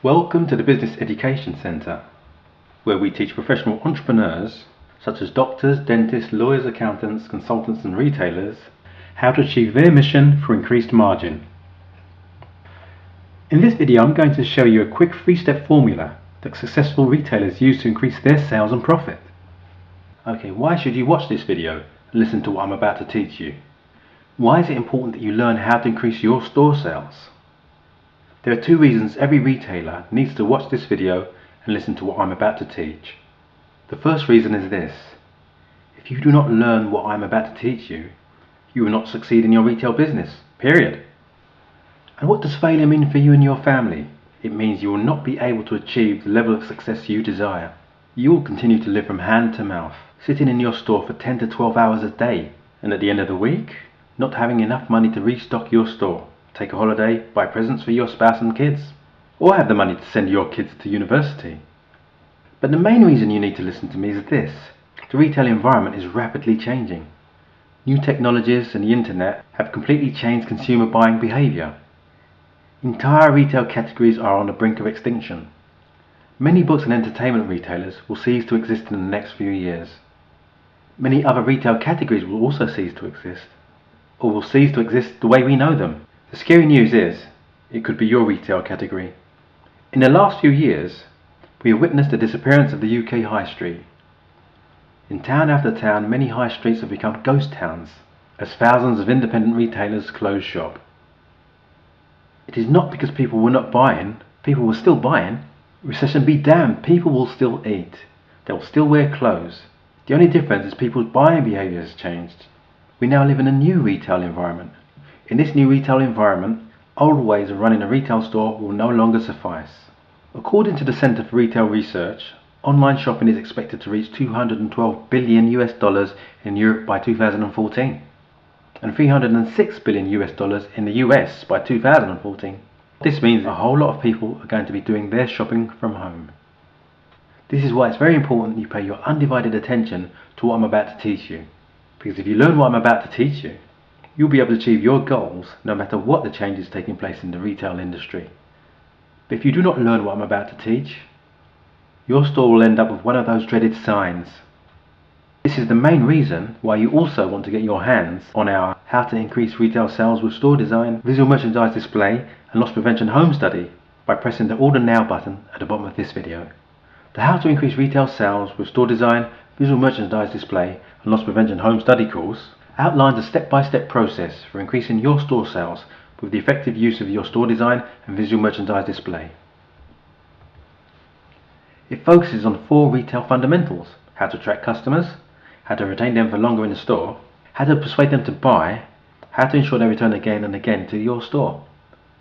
Welcome to the Business Education Centre, where we teach professional entrepreneurs, such as doctors, dentists, lawyers, accountants, consultants and retailers, how to achieve their mission for increased margin. In this video, I'm going to show you a quick 3-step formula that successful retailers use to increase their sales and profit. Okay, why should you watch this video and listen to what I'm about to teach you? Why is it important that you learn how to increase your store sales? There are 2 reasons every retailer needs to watch this video and listen to what I'm about to teach. The first reason is this: if you do not learn what I'm about to teach you, you will not succeed in your retail business, period. And what does failure mean for you and your family? It means you will not be able to achieve the level of success you desire. You will continue to live from hand to mouth, sitting in your store for 10 to 12 hours a day, and at the end of the week, not having enough money to restock your store, take a holiday, buy presents for your spouse and kids, or have the money to send your kids to university. But the main reason you need to listen to me is this: the retail environment is rapidly changing. New technologies and the internet have completely changed consumer buying behaviour. Entire retail categories are on the brink of extinction. Many books and entertainment retailers will cease to exist in the next few years. Many other retail categories will also cease to exist, or will cease to exist the way we know them. The scary news is, it could be your retail category. In the last few years, we have witnessed the disappearance of the UK high street. In town after town, many high streets have become ghost towns, as thousands of independent retailers close shop. It is not because people were not buying, people were still buying. Recession be damned, people will still eat. They will still wear clothes. The only difference is people's buying behaviour has changed. We now live in a new retail environment. In this new retail environment, old ways of running a retail store will no longer suffice. According to the Centre for Retail Research, online shopping is expected to reach $212 billion in Europe by 2014 and $306 billion in the US by 2014. This means a whole lot of people are going to be doing their shopping from home. This is why it's very important you pay your undivided attention to what I'm about to teach you. Because if you learn what I'm about to teach you, you'll be able to achieve your goals no matter what the changes taking place in the retail industry. But if you do not learn what I'm about to teach, your store will end up with one of those dreaded signs. This is the main reason why you also want to get your hands on our How to Increase Retail Sales with Store Design, Visual Merchandise Display and Loss Prevention Home Study by pressing the Order Now button at the bottom of this video. The How to Increase Retail Sales with Store Design, Visual Merchandise Display and Loss Prevention Home Study course outlines a step-by-step process for increasing your store sales with the effective use of your store design and visual merchandise display. It focuses on 4 retail fundamentals: how to attract customers, how to retain them for longer in the store, how to persuade them to buy, how to ensure they return again and again to your store.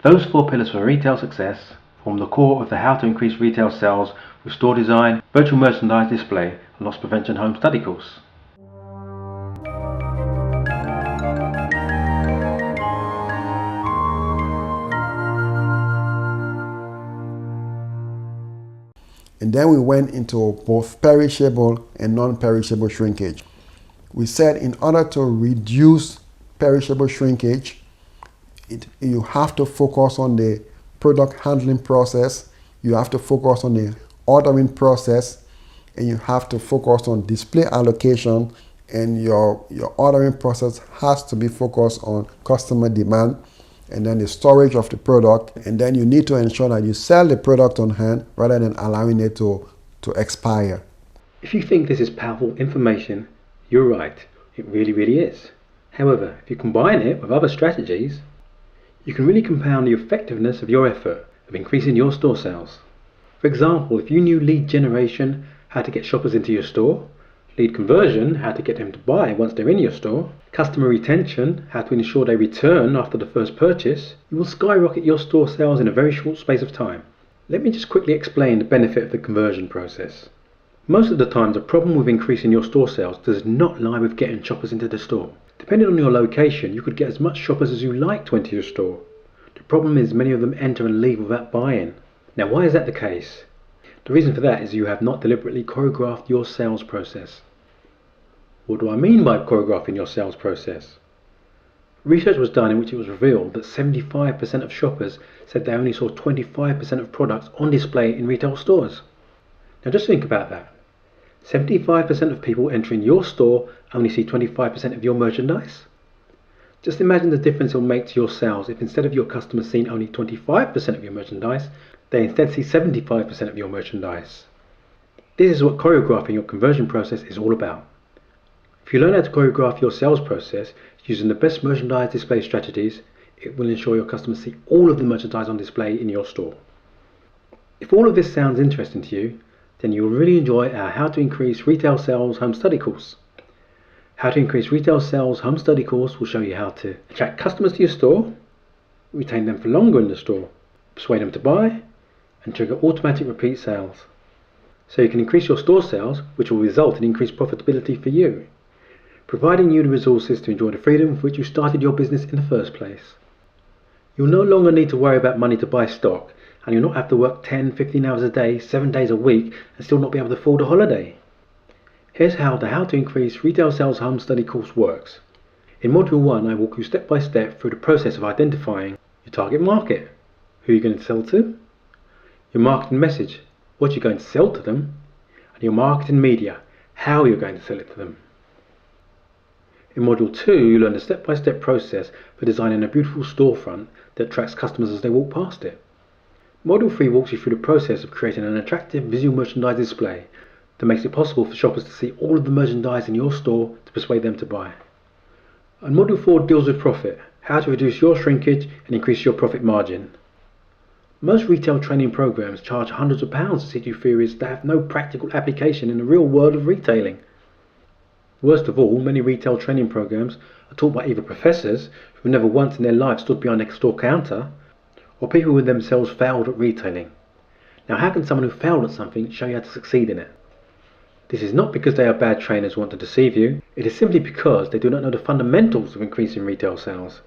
Those 4 pillars for retail success form the core of the How to Increase Retail Sales with Store Design, Virtual Merchandise Display and Loss Prevention Home Study course. And then we went into both perishable and non-perishable shrinkage. We said in order to reduce perishable shrinkage, you have to focus on the product handling process, you have to focus on the ordering process, and you have to focus on display allocation, and your ordering process has to be focused on customer demand, and then the storage of the product, and then you need to ensure that you sell the product on hand rather than allowing it to expire. If you think this is powerful information, you're right, it really is. However, if you combine it with other strategies, you can really compound the effectiveness of your effort of increasing your store sales. For example, if you knew lead generation, how to get shoppers into your store, lead conversion, how to get them to buy once they're in your store, customer retention, how to ensure they return after the first purchase, you will skyrocket your store sales in a very short space of time. Let me just quickly explain the benefit of the conversion process. Most of the time, the problem with increasing your store sales does not lie with getting shoppers into the store. Depending on your location, you could get as much shoppers as you like to enter your store. The problem is many of them enter and leave without buying. Now, why is that the case? The reason for that is you have not deliberately choreographed your sales process. What do I mean by choreographing your sales process? Research was done in which it was revealed that 75% of shoppers said they only saw 25% of products on display in retail stores. Now just think about that. 75% of people entering your store only see 25% of your merchandise. Just imagine the difference it will make to your sales if instead of your customers seeing only 25% of your merchandise, they instead see 75% of your merchandise. This is what choreographing your conversion process is all about. If you learn how to choreograph your sales process using the best merchandise display strategies, it will ensure your customers see all of the merchandise on display in your store. If all of this sounds interesting to you, then you will really enjoy our How to Increase Retail Sales Home Study course. How to Increase Retail Sales Home Study course will show you how to attract customers to your store, retain them for longer in the store, persuade them to buy, and trigger automatic repeat sales. So you can increase your store sales, which will result in increased profitability for you, providing you the resources to enjoy the freedom for which you started your business in the first place. You'll no longer need to worry about money to buy stock, and you'll not have to work 10-15 hours a day, 7 days a week, and still not be able to afford a holiday. Here's how the How to Increase Retail Sales Home Study course works. In Module 1, I walk you step by step through the process of identifying your target market, who you're going to sell to, your marketing message, what you're going to sell to them, and your marketing media, how you're going to sell it to them. In Module 2, you learn the step-by-step process for designing a beautiful storefront that attracts customers as they walk past it. Module 3 walks you through the process of creating an attractive visual merchandise display that makes it possible for shoppers to see all of the merchandise in your store to persuade them to buy. And Module 4 deals with profit, how to reduce your shrinkage and increase your profit margin. Most retail training programs charge hundreds of pounds to teach you theories that have no practical application in the real world of retailing. Worst of all, many retail training programs are taught by either professors who never once in their life stood behind a store counter, or people who themselves failed at retailing. Now, how can someone who failed at something show you how to succeed in it? This is not because they are bad trainers who want to deceive you, it is simply because they do not know the fundamentals of increasing retail sales.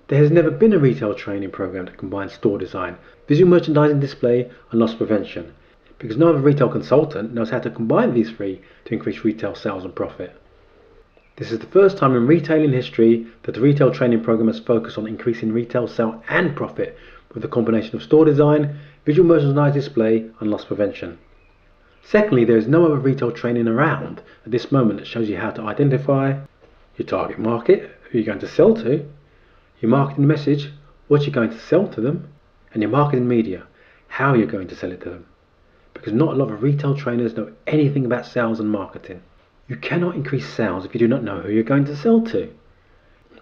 There has never been a retail training program that combines store design, visual merchandising display, and loss prevention, because no other retail consultant knows how to combine these three to increase retail sales and profit. This is the first time in retailing history that the retail training program has focused on increasing retail sale and profit with a combination of store design, visual merchandise display, and loss prevention. Secondly, there is no other retail training around at this moment that shows you how to identify your target market, who you're going to sell to, your marketing message, what you're going to sell to them, and your marketing media, how you're going to sell it to them. Because not a lot of retail trainers know anything about sales and marketing. You cannot increase sales if you do not know who you're going to sell to.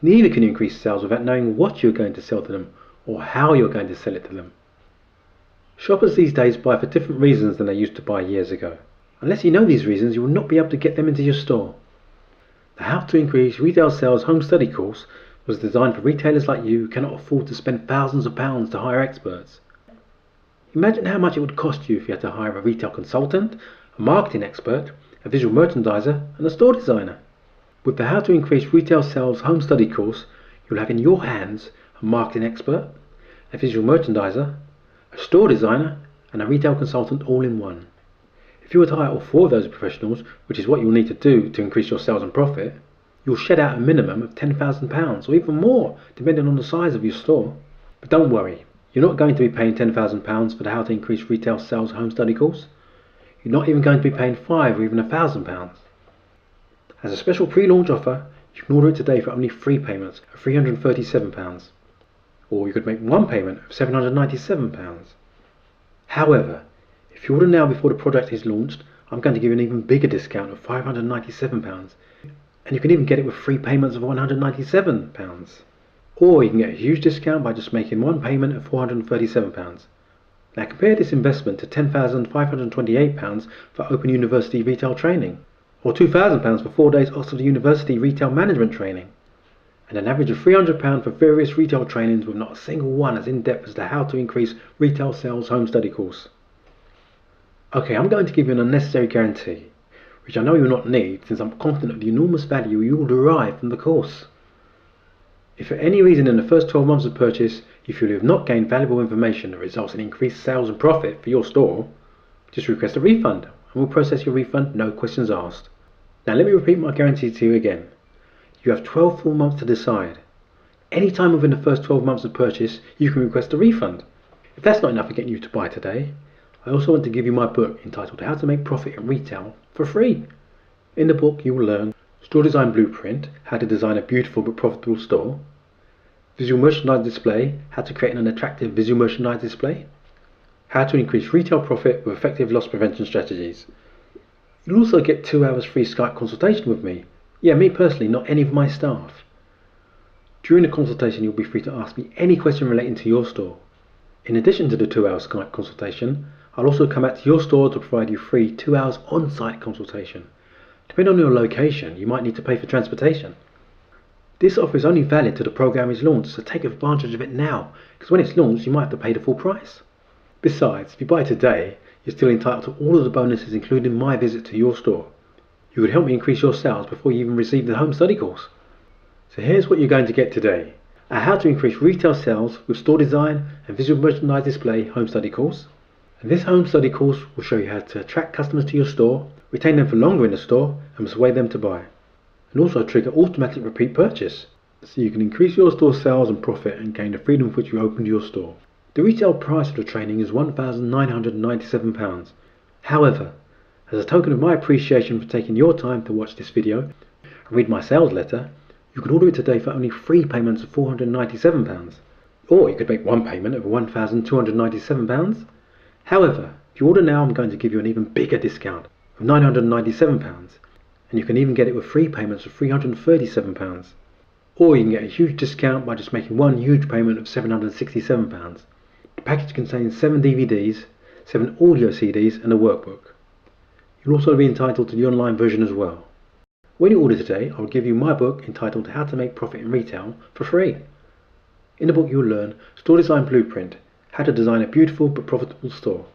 Neither can you increase sales without knowing what you're going to sell to them or how you're going to sell it to them. Shoppers these days buy for different reasons than they used to buy years ago. Unless you know these reasons, you will not be able to get them into your store. The How to Increase Retail Sales Home Study course was designed for retailers like you who cannot afford to spend thousands of pounds to hire experts. Imagine how much it would cost you if you had to hire a retail consultant, a marketing expert, a visual merchandiser, and a store designer. With the How to Increase Retail Sales Home Study course, you'll have in your hands a marketing expert, a visual merchandiser, a store designer, and a retail consultant all in one. If you were to hire all four of those professionals, which is what you'll need to do to increase your sales and profit, you'll shed out a minimum of £10,000 or even more, depending on the size of your store. But don't worry, you're not going to be paying £10,000 for the How to Increase Retail Sales Home Study course. You're not even going to be paying £5,000 or even £1,000. As a special pre-launch offer, you can order it today for only 3 payments of £337. Or you could make one payment of £797. However, if you order now before the product is launched, I'm going to give you an even bigger discount of £597, and you can even get it with 3 payments of £197. Or you can get a huge discount by just making one payment of £437. Now compare this investment to £10,528 for Open University retail training, or £2,000 for 4 days Oxford University retail management training, and an average of £300 for various retail trainings with not a single one as in-depth as the How to Increase Retail Sales Home Study course. Okay, I'm going to give you an unnecessary guarantee, which I know you'll not need since I'm confident of the enormous value you will derive from the course. If for any reason in the first 12 months of purchase you feel you have not gained valuable information that results in increased sales and profit for your store, just request a refund and we'll process your refund, no questions asked. Now let me repeat my guarantee to you again. You have 12 full months to decide. Anytime within the first 12 months of purchase, you can request a refund. If that's not enough for getting you to buy today, I also want to give you my book entitled How to Make Profit in Retail for free. In the book, you will learn Store Design Blueprint, how to design a beautiful but profitable store, Visual Merchandise Display, how to create an attractive visual merchandise display, how to increase retail profit with effective loss prevention strategies. You'll also get 2 hours free Skype consultation with me. Yeah, me personally, not any of my staff. During the consultation, you'll be free to ask me any question relating to your store. In addition to the 2-hour Skype consultation, I'll also come out to your store to provide you free 2 hours on-site consultation. Depending on your location, you might need to pay for transportation. This offer is only valid till the program is launched, so take advantage of it now, because when it's launched, you might have to pay the full price. Besides, if you buy today, you're still entitled to all of the bonuses, including my visit to your store. You could help me increase your sales before you even receive the home study course. So here's what you're going to get today: a How to Increase Retail Sales with Store Design and Visual Merchandise Display home study course. And this home study course will show you how to attract customers to your store, retain them for longer in the store, and persuade them to buy. And also trigger automatic repeat purchase, so you can increase your store sales and profit and gain the freedom for which you opened your store. The retail price of the training is £1,997. However, as a token of my appreciation for taking your time to watch this video and read my sales letter, you can order it today for only 3 payments of £497. Or you could make 1 payment of £1,297. However, if you order now, I'm going to give you an even bigger discount of £997, and you can even get it with 3 payments of £337. Or you can get a huge discount by just making 1 huge payment of £767. The package contains 7 DVDs, 7 audio CDs and a workbook. You'll also be entitled to the online version as well. When you order today, I will give you my book entitled How to Make Profit in Retail for free. In the book you will learn Store Design Blueprint, how to design a beautiful but profitable store,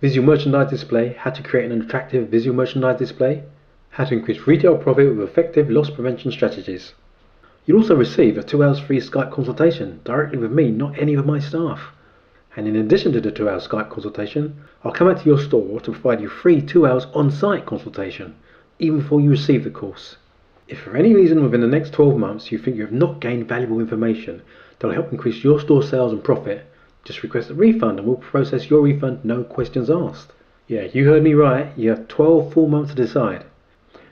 Visual Merchandise Display, how to create an attractive visual merchandise display, how to increase retail profit with effective loss prevention strategies. You'll also receive a 2 hours free Skype consultation directly with me, not any of my staff. And in addition to the 2 hour Skype consultation, I'll come out to your store to provide you free 2 hours on-site consultation, even before you receive the course. If for any reason within the next 12 months you think you have not gained valuable information that will help increase your store sales and profit, just request a refund and we'll process your refund, no questions asked. Yeah, you heard me right, you have 12 full months to decide.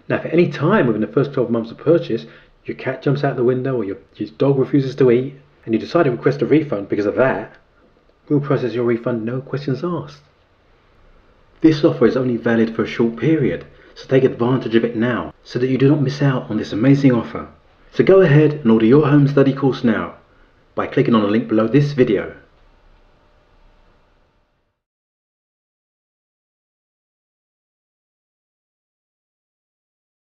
Now, if at any time within the first 12 months of purchase, your cat jumps out the window or your dog refuses to eat, and you decide to request a refund because of that, we'll process your refund, no questions asked. This offer is only valid for a short period, so take advantage of it now, so that you do not miss out on this amazing offer. So go ahead and order your home study course now, by clicking on the link below this video.